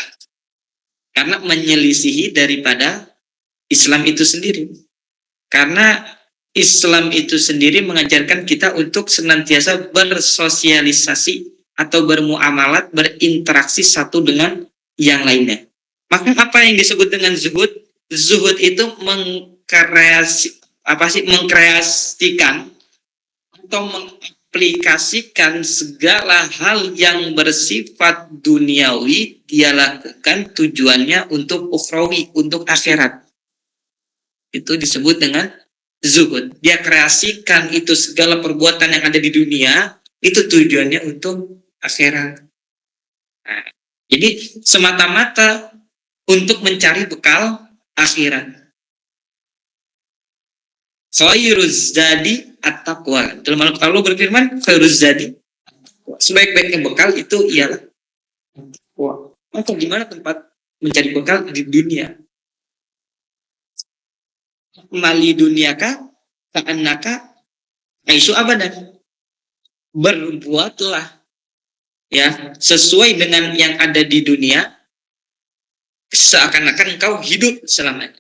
karena menyelisihi daripada Islam itu sendiri. Karena Islam itu sendiri mengajarkan kita untuk senantiasa bersosialisasi atau bermuamalat, berinteraksi satu dengan yang lainnya. Maka apa yang disebut dengan zuhud? Zuhud itu mengkreasikan atau mengaplikasikan segala hal yang bersifat duniawi dia lakukan tujuannya untuk ukhrawi, untuk akhirat. Itu disebut dengan zuhud. Dia kreasikan itu segala perbuatan yang ada di dunia itu tujuannya untuk akhirat. Nah, jadi semata-mata untuk mencari bekal akhirat. Khairuz zadi at-taqwa. Dalam Al-Qur'an Allah berfirman, khairuz zadi. Sebaik-baiknya bekal itu ialah taqwa. Maka gimana tempat mencari bekal di dunia? Mali duniaka ka'annaka aisu abadan. Berbuatlah ya sesuai dengan yang ada di dunia seakan-akan engkau hidup selamanya.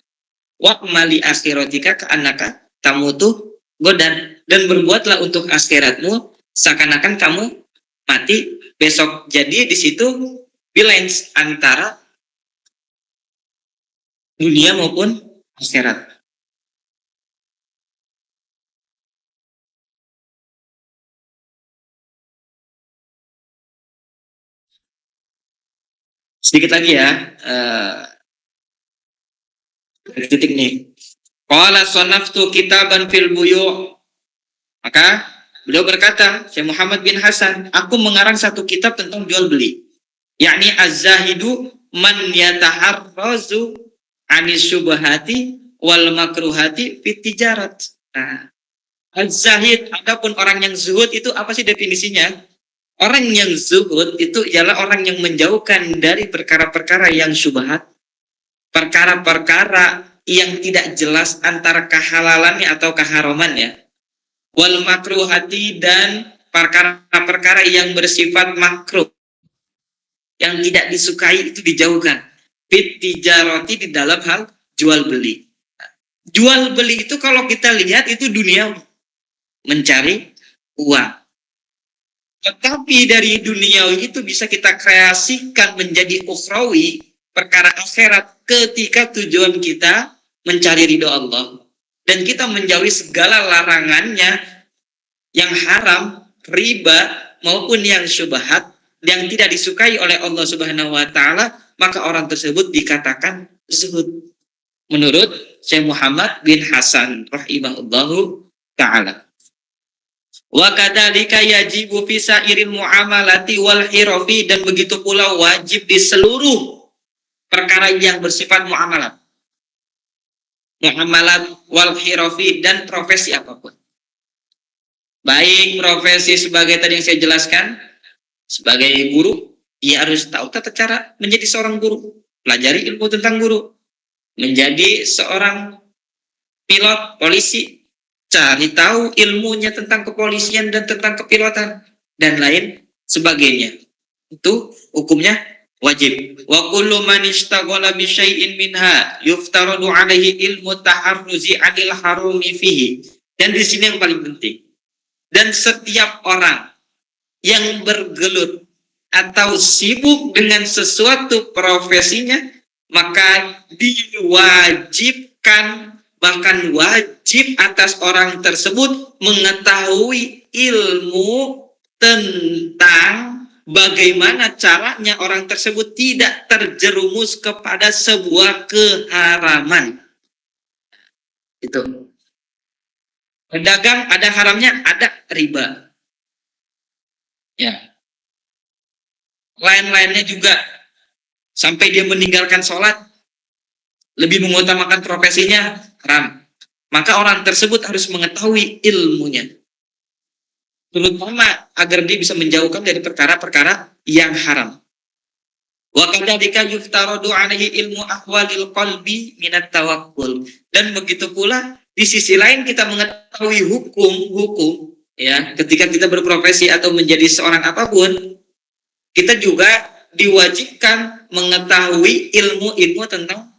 Wa mali akhiratika ka'annaka tamutu godan, dan berbuatlah untuk akhiratmu seakan-akan kamu mati besok. Jadi di situ balance antara dunia maupun akhirat. Sedikit lagi ya, titik nih. Qala sanaftu kitaban fil buyu'. Maka beliau berkata, Syekh Muhammad bin Hasan, aku mengarang satu kitab tentang jual beli. Yakni az-zahidu man yataharrazu anis syubhati wal makruhati fit tijarat. Nah, az-zahid, adapun orang yang zuhud itu apa sih definisinya? Orang yang zuhud itu ialah orang yang menjauhkan dari perkara-perkara yang syubhat, perkara-perkara yang tidak jelas antara kehalalannya atau keharamannya, wal makruhati, dan perkara-perkara yang bersifat makruh, yang tidak disukai itu dijauhkan. Fit tijarati, di dalam hal jual beli. Jual beli itu kalau kita lihat itu dunia, mencari uang. Tetapi dari duniawi itu bisa kita kreasikan menjadi ukhrawi, perkara akhirat, ketika tujuan kita mencari ridho Allah dan kita menjauhi segala larangannya yang haram, riba maupun yang syubhat yang tidak disukai oleh Allah Subhanahu wa taala, maka orang tersebut dikatakan zuhud menurut Syekh Muhammad bin Hasan rahimahullahu taala. Wa kadzalika yajibu fi sa'iril muamalati wal hirafi, dan begitu pula wajib di seluruh perkara yang bersifat muamalat wal hirafi, dan profesi apapun. Baik profesi sebagai tadi yang saya jelaskan, sebagai guru, ia harus tahu tata cara menjadi seorang guru, pelajari ilmu tentang guru. Menjadi seorang pilot, polisi, cari tahu ilmunya tentang kepolisian dan tentang kepilotan dan lain sebagainya. Itu hukumnya wajib. Wa kullu man ishtaghala bi syai'in minha yuftaradu 'alaihi ilmu taharruzi 'anil harumi fihi. Dan di sini yang paling penting. Dan setiap orang yang bergelut atau sibuk dengan sesuatu profesinya, maka diwajibkan, bahkan wajib atas orang tersebut mengetahui ilmu tentang bagaimana caranya orang tersebut tidak terjerumus kepada sebuah keharaman. Itu. Pedagang ada haramnya, ada riba. Ya. Lain-lainnya juga. Sampai dia meninggalkan sholat, lebih mengutamakan profesinya, haram. Maka orang tersebut harus mengetahui ilmunya, terutama agar dia bisa menjauhkan dari perkara-perkara yang haram. Wa kadzalika yuftaradu 'alaihi ilmu ahwalil qalbi minat tawakkul. Dan begitu pula di sisi lain kita mengetahui hukum ya, ketika kita berprofesi atau menjadi seorang apapun, kita juga diwajibkan mengetahui ilmu-ilmu tentang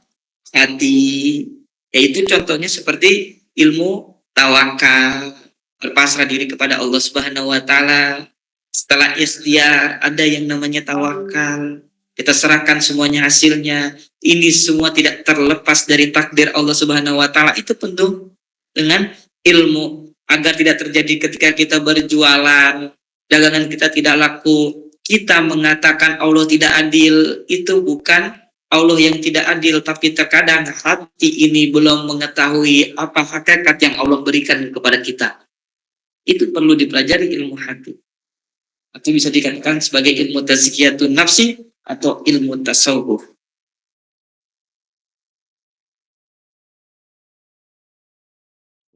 hati, yaitu contohnya seperti ilmu tawakal, berpasrah diri kepada Allah Subhanahu wa taala. Setelah ikhtiar ada yang namanya tawakal, kita serahkan semuanya hasilnya. Ini semua tidak terlepas dari takdir Allah Subhanahu wa taala. Itu penuh dengan ilmu agar tidak terjadi ketika kita berjualan, dagangan kita tidak laku, kita mengatakan Allah tidak adil. Itu bukan Allah yang tidak adil, tapi terkadang hati ini belum mengetahui apa hakikat yang Allah berikan kepada kita. Itu perlu dipelajari ilmu hati. atau bisa dikatakan sebagai ilmu tazkiyatun nafsi atau ilmu tasawuf.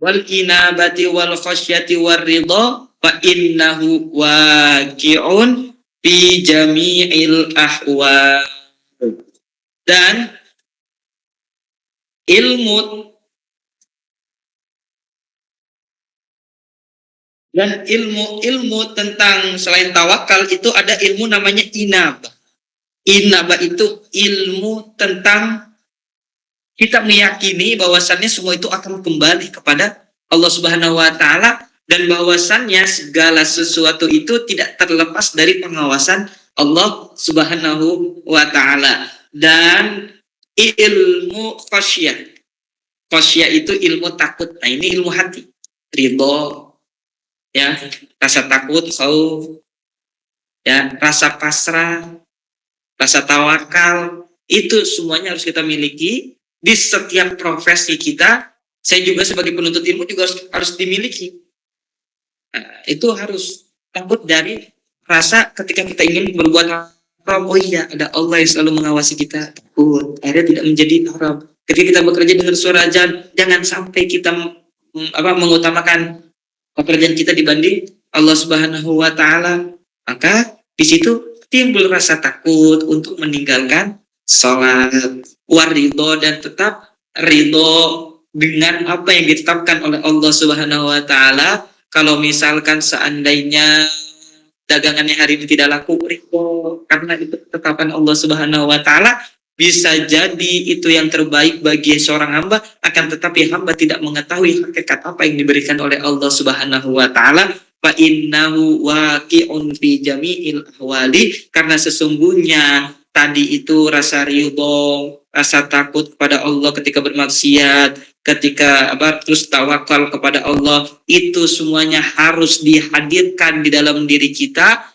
Wal inabati wal khasyati war ridha fa innahu waqi'un fi jami'il ahwal. Dan ilmu tentang selain tawakal itu ada ilmu namanya inabah. Inabah itu ilmu tentang kita meyakini bahwasannya semua itu akan kembali kepada Allah Subhanahu wa taala dan bahwasannya segala sesuatu itu tidak terlepas dari pengawasan Allah Subhanahu wa taala. Dan ilmu khasyah. Khasyah itu ilmu takut. Nah, ini ilmu hati. Ridho, ya, rasa takut, khauf, ya, rasa pasrah, rasa tawakal, itu semuanya harus kita miliki di setiap profesi kita. Saya juga sebagai penuntut ilmu juga harus dimiliki. Nah, itu harus takut dari rasa ketika kita ingin berbuat haram, oh iya ada Allah yang selalu mengawasi kita, takut akhirnya tidak menjadi haram. Ketika kita bekerja dengan suara azan, jangan sampai kita mengutamakan pekerjaan kita dibanding Allah Subhanahu wa taala. Maka di situ timbul rasa takut untuk meninggalkan sholat, waridho, dan tetap ridho dengan apa yang ditetapkan oleh Allah Subhanahu wa taala. Kalau misalkan seandainya dagangannya hari ini tidak laku, ridho karena itu ketetapan Allah Subhanahu wa taala. Bisa jadi itu yang terbaik bagi seorang hamba, akan tetapi hamba tidak mengetahui hakikat apa yang diberikan oleh Allah Subhanahu wa taala. Fa innahu waqi'un fi jami'il ahwali, karena sesungguhnya tadi itu rasa ridho, rasa takut kepada Allah ketika bermaksiat, ketika terus tawakal kepada Allah, itu semuanya harus dihadirkan di dalam diri kita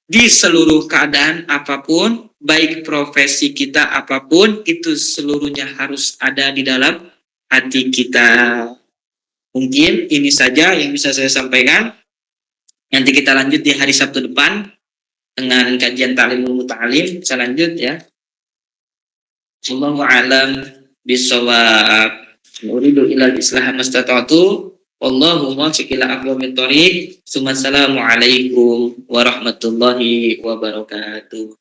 di seluruh keadaan apapun, baik profesi kita apapun, itu seluruhnya harus ada di dalam hati kita. Mungkin ini saja yang bisa saya sampaikan. Nanti kita lanjut di hari Sabtu depan dengan kajian ta'limul muta'alim. Saya lanjut ya. Wallahu a'lam bishawab. Uridu ilal islah mastata'tu. Wallahu muwaffiq ila aqwamit thoriq. Assalamualaikum warahmatullahi wabarakatuh.